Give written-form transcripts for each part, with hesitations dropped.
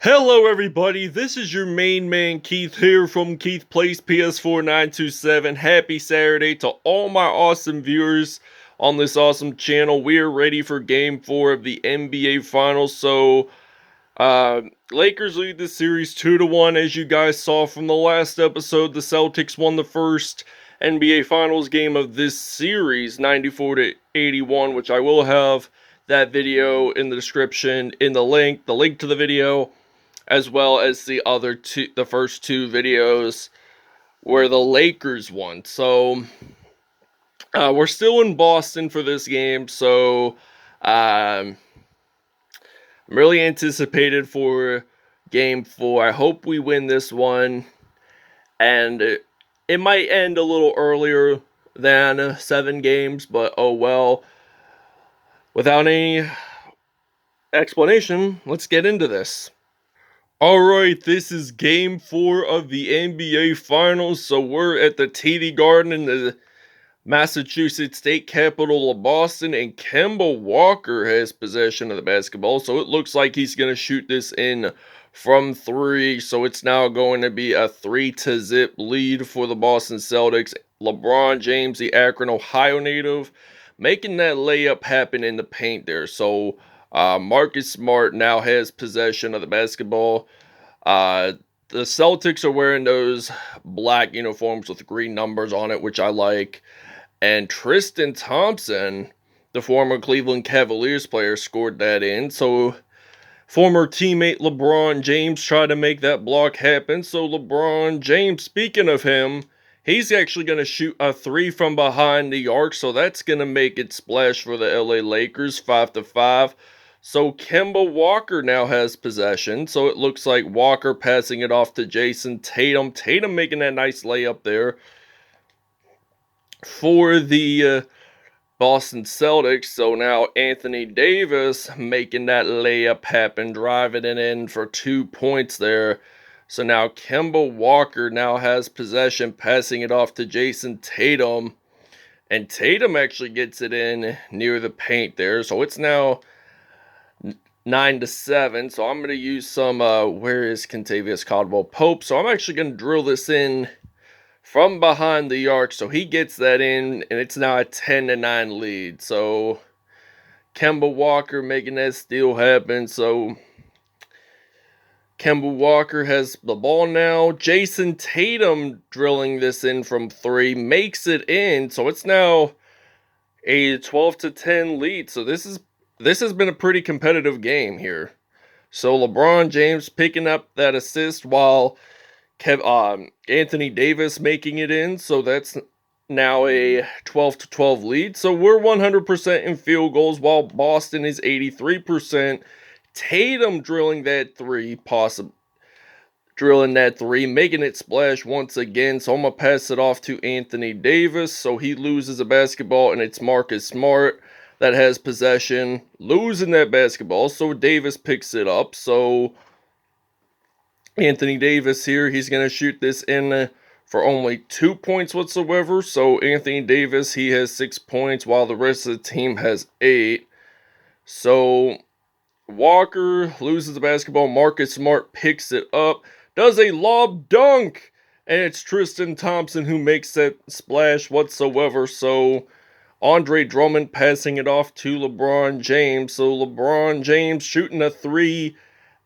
Hello everybody, this is your main man Keith here from Keith Plays PS4 927. Happy Saturday to all my awesome viewers on this awesome channel. We are ready for Game 4 of the NBA Finals. Lakers lead the series 2-1. As you guys saw from the last episode, the Celtics won the first NBA Finals game of this series, 94-81, which I will have that video in the description, in the link to the video, as well as the first two videos where the Lakers won. So we're still in Boston for this game, so I'm really anticipated for Game 4. I hope we win this one, and it might end a little earlier than 7 games, but oh well. Without any explanation, let's get into this. Alright, this is Game 4 of the NBA Finals, so we're at the TD Garden in the Massachusetts state capital of Boston, and Kemba Walker has possession of the basketball, so it looks like he's going to shoot this in from 3, so it's now going to be a 3-0 lead for the Boston Celtics. LeBron James, the Akron, Ohio native, making that layup happen in the paint there, so Marcus Smart now has possession of the basketball. The Celtics are wearing those black uniforms with green numbers on it, which I like. And Tristan Thompson, the former Cleveland Cavaliers player, scored that in. So former teammate LeBron James tried to make that block happen. So LeBron James, speaking of him, he's actually going to shoot a 3 from behind the arc. So that's going to make it splash for the LA Lakers, 5-5. So Kemba Walker now has possession. So it looks like Walker passing it off to Jason Tatum. Tatum making that nice layup there for the Boston Celtics. So now Anthony Davis making that layup happen, driving it in for 2 points there. So now Kemba Walker now has possession, passing it off to Jason Tatum. And Tatum actually gets it in near the paint there. So it's now 9-7. So I'm going to use some, where is Kentavious Caldwell-Pope? So I'm actually going to drill this in from behind the arc. So he gets that in, and it's now a 10-9 lead. So Kemba Walker making that steal happen. So Kemba Walker has the ball now. Jason Tatum drilling this in from 3, makes it in. So it's now a 12-10 lead. So this has been a pretty competitive game here. So LeBron James picking up that assist while Anthony Davis making it in. So that's now a 12-12 lead. So we're 100% in field goals while Boston is 83%. Tatum drilling that 3, making it splash once again. So I'm going to pass it off to Anthony Davis. So he loses a basketball, and it's Marcus Smart that has possession, losing that basketball. So Davis picks it up. So Anthony Davis here, he's going to shoot this in for only 2 points whatsoever. So Anthony Davis, he has 6 points while the rest of the team has 8. So Walker loses the basketball. Marcus Smart picks it up, does a lob dunk, and it's Tristan Thompson who makes that splash whatsoever. So Andre Drummond passing it off to LeBron James. So LeBron James shooting a 3,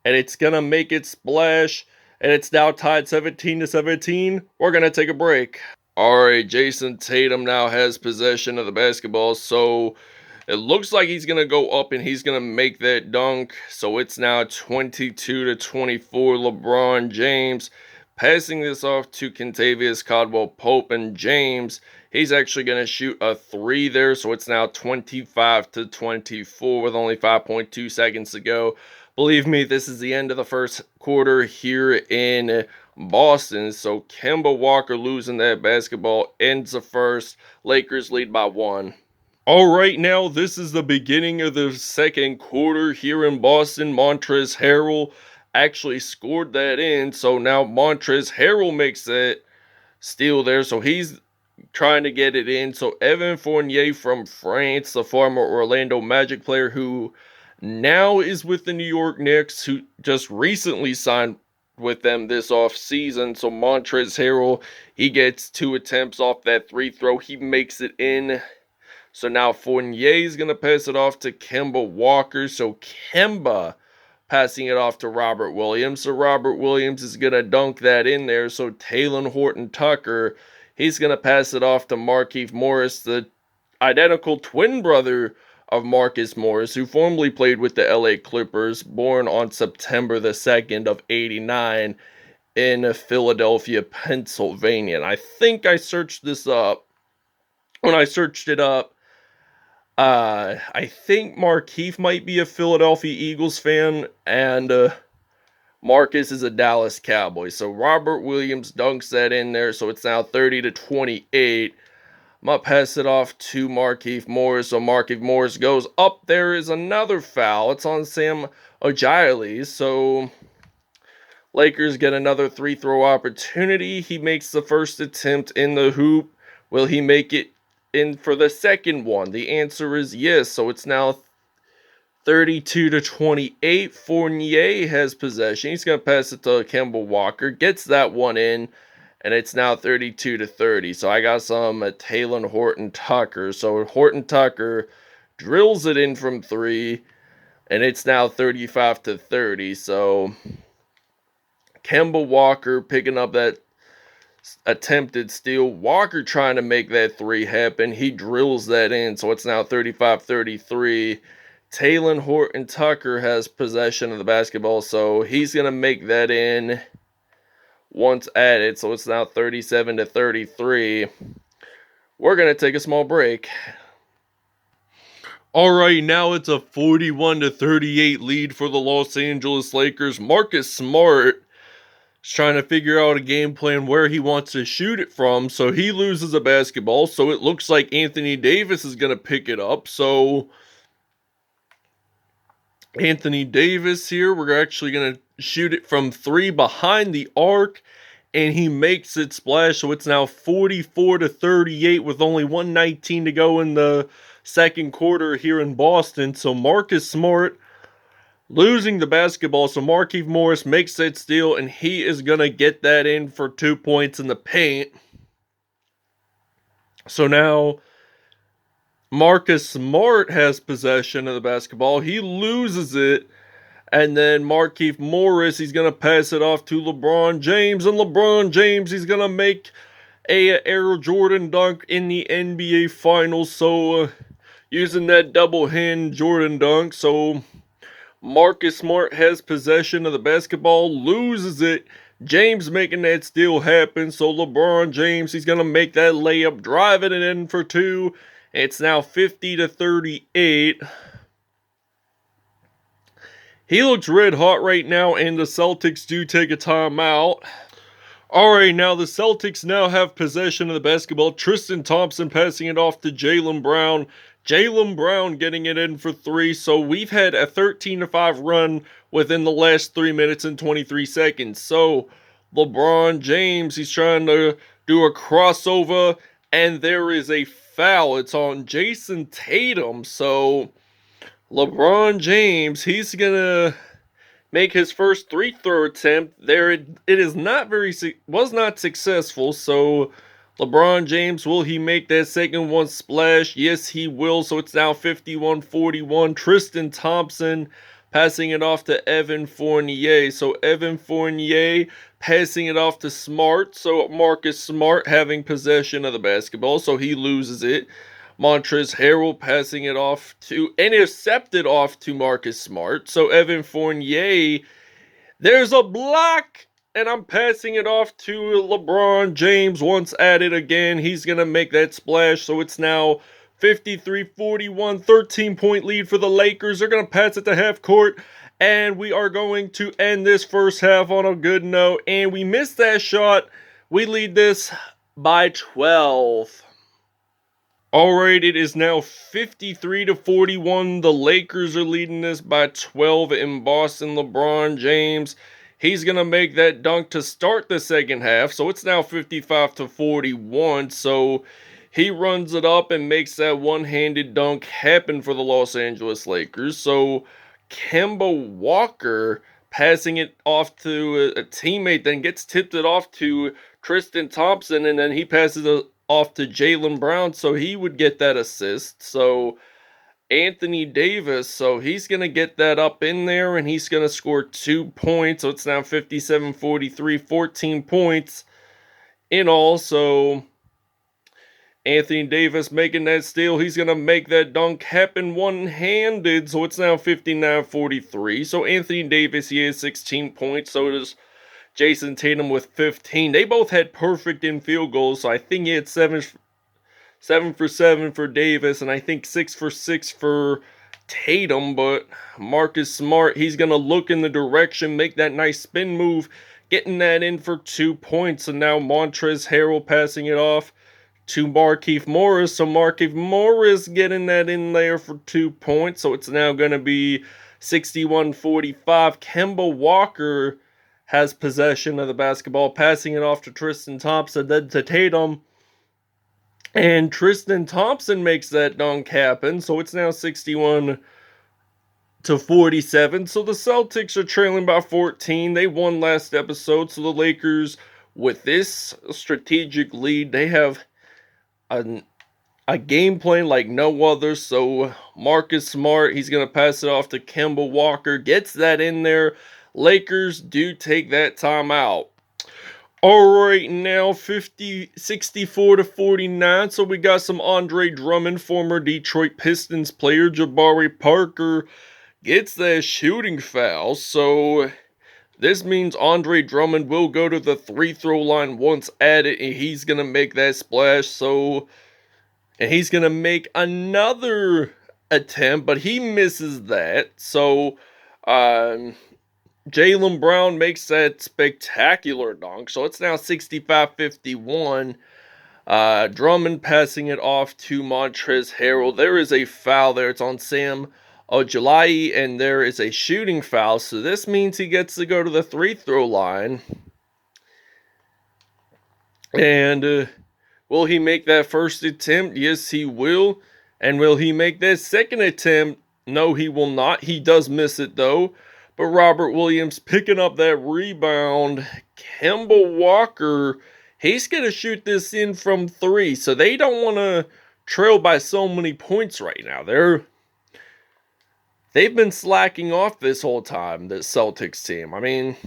and it's going to make it splash, and it's now tied 17-17. We're going to take a break. Alright, Jason Tatum now has possession of the basketball, so it looks like he's going to go up and he's going to make that dunk. So it's now 22-24, LeBron James passing this off to Kentavious Caldwell-Pope, and James, he's actually going to shoot a 3 there. So it's now 25-24 with only 5.2 seconds to go. Believe me, this is the end of the first quarter here in Boston. So Kemba Walker losing that basketball ends the first. Lakers lead by 1. Alright, now this is the beginning of the second quarter here in Boston. Montrezl Harrell actually scored that in. So now Montrezl Harrell makes that steal there. So he's trying to get it in. So Evan Fournier from France, the former Orlando Magic player who now is with the New York Knicks, who just recently signed with them this off season. So Montrezl Harrell, he gets 2 attempts off that free throw. He makes it in. So now Fournier is going to pass it off to Kemba Walker. So Kemba passing it off to Robert Williams. So Robert Williams is going to dunk that in there. So Talen Horton-Tucker, he's going to pass it off to Markieff Morris, the identical twin brother of Marcus Morris, who formerly played with the LA Clippers, born on September the 2nd of 89 in Philadelphia, Pennsylvania. And I think I searched this up. When I searched it up, I think Markieff might be a Philadelphia Eagles fan, and Marcus is a Dallas Cowboy. So Robert Williams dunks that in there, so it's now 30-28. I'm going to pass it off to Markieff Morris. So Markieff Morris goes up. There is another foul. It's on Sam Ojeleye. So Lakers get another free throw opportunity. He makes the first attempt in the hoop. Will he make it in for the second one? The answer is yes. So it's now 32-28. Fournier has possession. He's going to pass it to Kemba Walker. Gets that one in. And it's now 32-30. So I got some Talen Horton-Tucker. So Horton-Tucker drills it in from 3. And it's now 35-30. So Kemba Walker picking up that attempted steal. Walker trying to make that 3 happen. He drills that in. So it's now 35-33. Talen Horton-Tucker has possession of the basketball. So he's going to make that in once added. So it's now 37-33. We're going to take a small break. Alright, now it's a 41-38 lead for the Los Angeles Lakers. Marcus Smart is trying to figure out a game plan where he wants to shoot it from. So he loses a basketball. So it looks like Anthony Davis is going to pick it up. So Anthony Davis here, we're actually going to shoot it from 3 behind the arc, and he makes it splash. So it's now 44-38 with only 1:19 to go in the second quarter here in Boston. So Marcus Smart losing the basketball. So Markieff Morris makes that steal, and he is going to get that in for 2 points in the paint. So now Marcus Smart has possession of the basketball. He loses it. And then Markieff Morris, he's going to pass it off to LeBron James. And LeBron James, he's going to make a Air Jordan dunk in the NBA Finals. So using that double hand Jordan dunk. So Marcus Smart has possession of the basketball, loses it. James making that steal happen. So LeBron James, he's going to make that layup, driving it in for 2. It's now 50-38. He looks red hot right now, and the Celtics do take a timeout. Alright, now the Celtics now have possession of the basketball. Tristan Thompson passing it off to Jaylen Brown. Jaylen Brown getting it in for 3. So we've had a 13-5 run within the last 3 minutes and 23 seconds. So LeBron James, he's trying to do a crossover, and there is a foul. It's on Jason Tatum. So LeBron James, he's gonna make his first free throw attempt. There, it is not was not successful. So LeBron James, will he make that second one splash? Yes, he will. So it's now 51-41. Tristan Thompson passing it off to Evan Fournier. So Evan Fournier passing it off to Smart. So Marcus Smart having possession of the basketball. So he loses it. Montrezl Harrell passing it off to, intercepted off to Marcus Smart. So Evan Fournier, there's a block, and I'm passing it off to LeBron James. Once at it again, he's going to make that splash. So it's now 53-41, 13-point lead for the Lakers. They're going to pass it to half court, and we are going to end this first half on a good note. And we missed that shot. We lead this by 12. Alright, it is now 53-41. The Lakers are leading this by 12 in Boston. LeBron James, he's going to make that dunk to start the second half. So it's now 55-41. So he runs it up and makes that one-handed dunk happen for the Los Angeles Lakers. So Kemba Walker passing it off to a teammate, then gets tipped it off to Tristan Thompson, and then he passes it off to Jaylen Brown, so he would get that assist. So Anthony Davis, so he's going to get that up in there, and he's going to score 2 points. So it's now 57-43, 14 points in all. So Anthony Davis making that steal. He's going to make that dunk happen one-handed. So it's now 59-43. So Anthony Davis, he has 16 points. So does Jason Tatum with 15. They both had perfect in field goals. So I think he had 7 for 7 for Davis. And I think 6 for 6 for Tatum. But Marcus Smart, he's going to look in the direction, make that nice spin move, getting that in for 2 points. And now Montrezl Harrell passing it off to Markieff Morris. So Markieff Morris getting that in there for 2 points. So it's now going to be 61-45. Kemba Walker has possession of the basketball, passing it off to Tristan Thompson, then to Tatum. And Tristan Thompson makes that dunk happen. So it's now 61-47. So the Celtics are trailing by 14. They won last episode. So the Lakers, with this strategic lead, they have a game plan like no other. So Marcus Smart, he's going to pass it off to Kemba Walker, gets that in there. Lakers do take that timeout. All right, now 64-49. So we got some Andre Drummond, former Detroit Pistons player. Jabari Parker gets that shooting foul. So this means Andre Drummond will go to the free-throw line once at it, and he's going to make that splash. So, and he's going to make another attempt, but he misses that. So, Jaylen Brown makes that spectacular dunk. So it's now 65-51. Drummond passing it off to Montrezl Harrell. There is a foul there. It's on Sam Ojeleye, and there is a shooting foul. So this means he gets to go to the free-throw line. And will he make that first attempt? Yes, he will. And will he make that second attempt? No, he will not. He does miss it, though. But Robert Williams picking up that rebound. Kemba Walker, he's going to shoot this in from 3. So they don't want to trail by so many points right now. They've been slacking off this whole time, this Celtics team. I mean,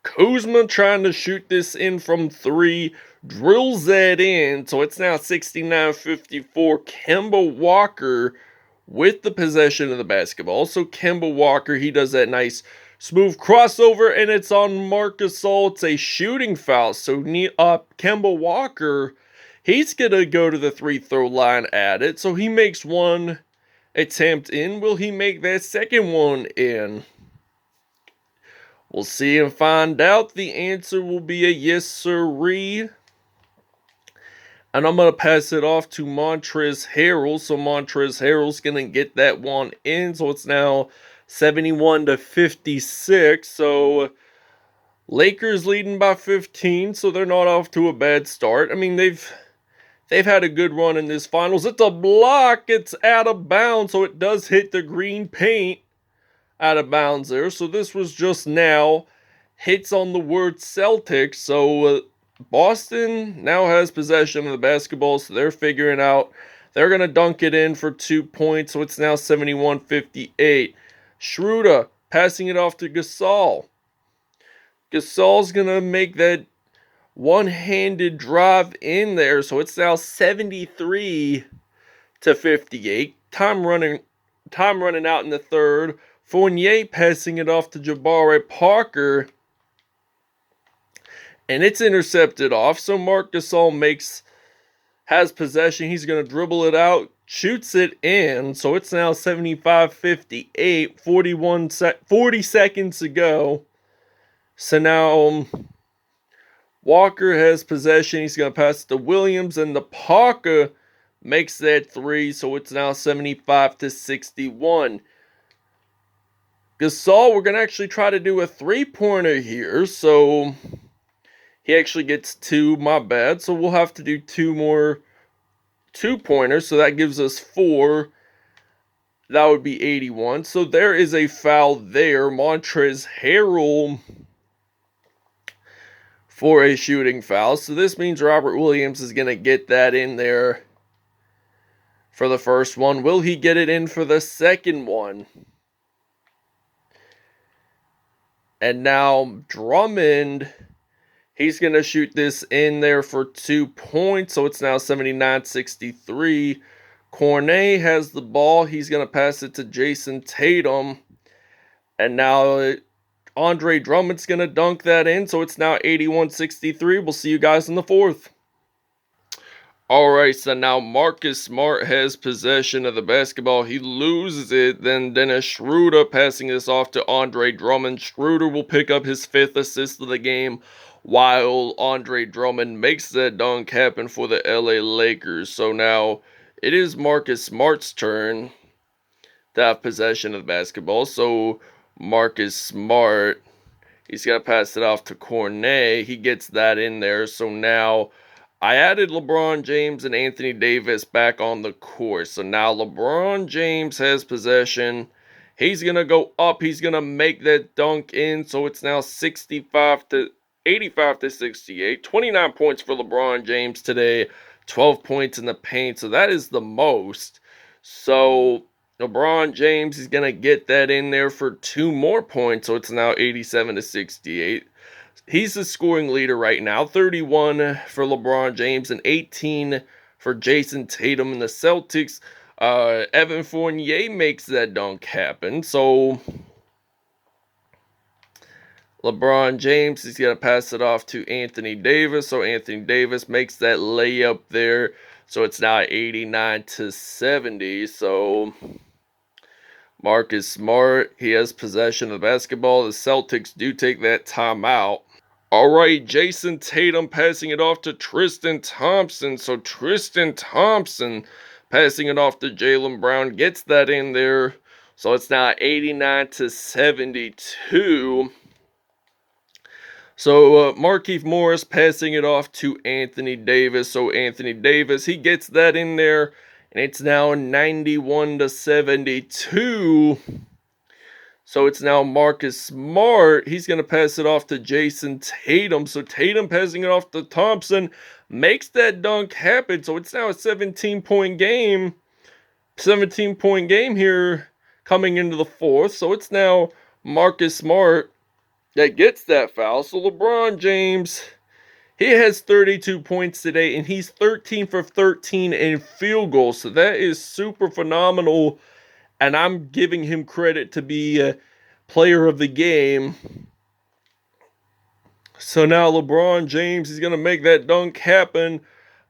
Kuzma trying to shoot this in from 3, drills that in. So it's now 69-54. Kemba Walker with the possession of the basketball. So Kemba Walker, he does that nice smooth crossover, and it's on Marc Gasol. It's a shooting foul. So Kemba Walker, he's going to go to the free-throw line at it. So he makes one attempt in. Will he make that second one in? We'll see and find out. The answer will be a yes, sirree. And I'm going to pass it off to Montrezl Harrell. So Montrezl Harrell's going to get that one in. So it's now 71-56. So Lakers leading by 15. So they're not off to a bad start. I mean, they've had a good run in this finals. It's a block. It's out of bounds. So it does hit the green paint out of bounds there. So this was just now. Hits on the word Celtics. So Boston now has possession of the basketball, so they're figuring out they're going to dunk it in for 2 points, so it's now 71-58. Schroeder passing it off to Gasol. Gasol's going to make that one-handed drive in there, so it's now 73-58. Time running out in the third. Fournier passing it off to Jabari Parker. And it's intercepted off. So Marc Gasol has possession. He's going to dribble it out. Shoots it in. So it's now 75-58. 40 seconds to go. So now Walker has possession. He's going to pass it to Williams. And the Parker makes that 3. So it's now 75-61. Gasol, we're going to actually try to do a 3-pointer here. So he actually gets 2, my bad. So we'll have to do 2 more 2-pointers. So that gives us 4. That would be 81. So there is a foul there. Montrezl Harrell for a shooting foul. So this means Robert Williams is going to get that in there for the first one. Will he get it in for the second one? And now Drummond, he's going to shoot this in there for 2 points. So it's now 79-63. Cornet has the ball. He's going to pass it to Jason Tatum. And now Andre Drummond's going to dunk that in. So it's now 81-63. We'll see you guys in the fourth. Alright, so now Marcus Smart has possession of the basketball. He loses it. Then Dennis Schroeder passing this off to Andre Drummond. Schroeder will pick up his 5th assist of the game, while Andre Drummond makes that dunk happen for the LA Lakers. So now it is Marcus Smart's turn to have possession of the basketball. So Marcus Smart, he's going to pass it off to Cornet. He gets that in there. So now I added LeBron James and Anthony Davis back on the court. So now LeBron James has possession. He's going to go up. He's going to make that dunk in. So it's now 85-68. 29 points for LeBron James today. 12 points in the paint. So that is the most. So LeBron James is going to get that in there for 2 more points. So it's now 87-68. He's the scoring leader right now. 31 for LeBron James and 18 for Jason Tatum and the Celtics. Evan Fournier makes that dunk happen. So LeBron James is going to pass it off to Anthony Davis. So Anthony Davis makes that layup there. So it's now 89-70. So Marcus Smart, he has possession of the basketball. The Celtics do take that timeout. Alright, Jason Tatum passing it off to Tristan Thompson. So Tristan Thompson passing it off to Jaylen Brown gets that in there. So it's now 89-72. So Markieff Morris passing it off to Anthony Davis. So Anthony Davis, he gets that in there. And it's now 91-72. So it's now Marcus Smart. He's going to pass it off to Jason Tatum. So Tatum passing it off to Thompson makes that dunk happen. So it's now a 17-point game. 17-point game here coming into the fourth. So it's now Marcus Smart that gets that foul. So LeBron James, he has 32 points today, and he's 13 for 13 in field goals. So that is super phenomenal. And I'm giving him credit to be a player of the game. So now LeBron James is going to make that dunk happen.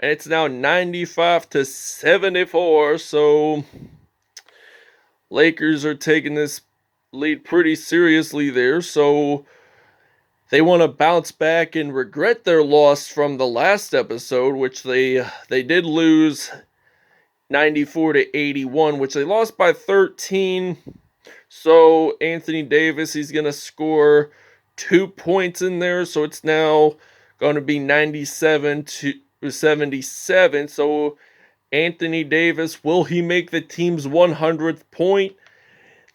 And it's now 95-74. So Lakers are taking this lead pretty seriously there. So they want to bounce back and regret their loss from the last episode, which they did lose 94-81, which they lost by 13. So Anthony Davis, he's going to score 2 points in there. So it's now going to be 97-77. So Anthony Davis, will he make the team's 100th point?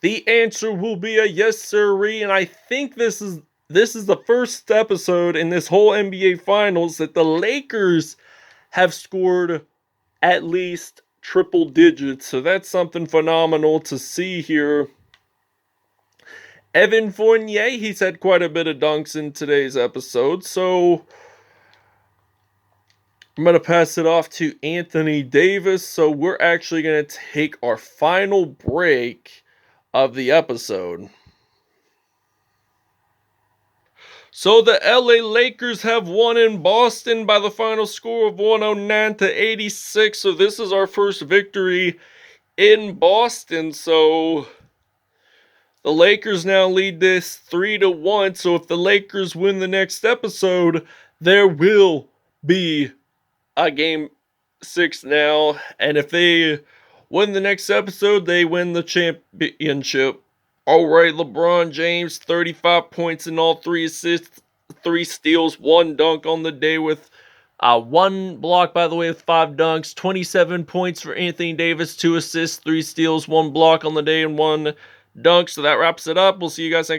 The answer will be a yes, sirree. And I think this is the first episode in this whole NBA Finals that the Lakers have scored at least triple digits. So that's something phenomenal to see here. Evan Fournier, he's had quite a bit of dunks in today's episode. So I'm going to pass it off to Anthony Davis. So we're actually going to take our final break of the episode. So the LA Lakers have won in Boston by the final score of 109-86. So this is our first victory in Boston. So the Lakers now lead this 3-1. So if the Lakers win the next episode, there will be a game 6 now. And if they win the next episode, they win the championship. Alright, LeBron James, 35 points and all 3 assists, 3 steals, 1 dunk on the day with One block, by the way, with 5 dunks, 27 points for Anthony Davis, 2 assists, 3 steals, 1 block on the day, and 1 dunk. So that wraps it up. We'll see you guys next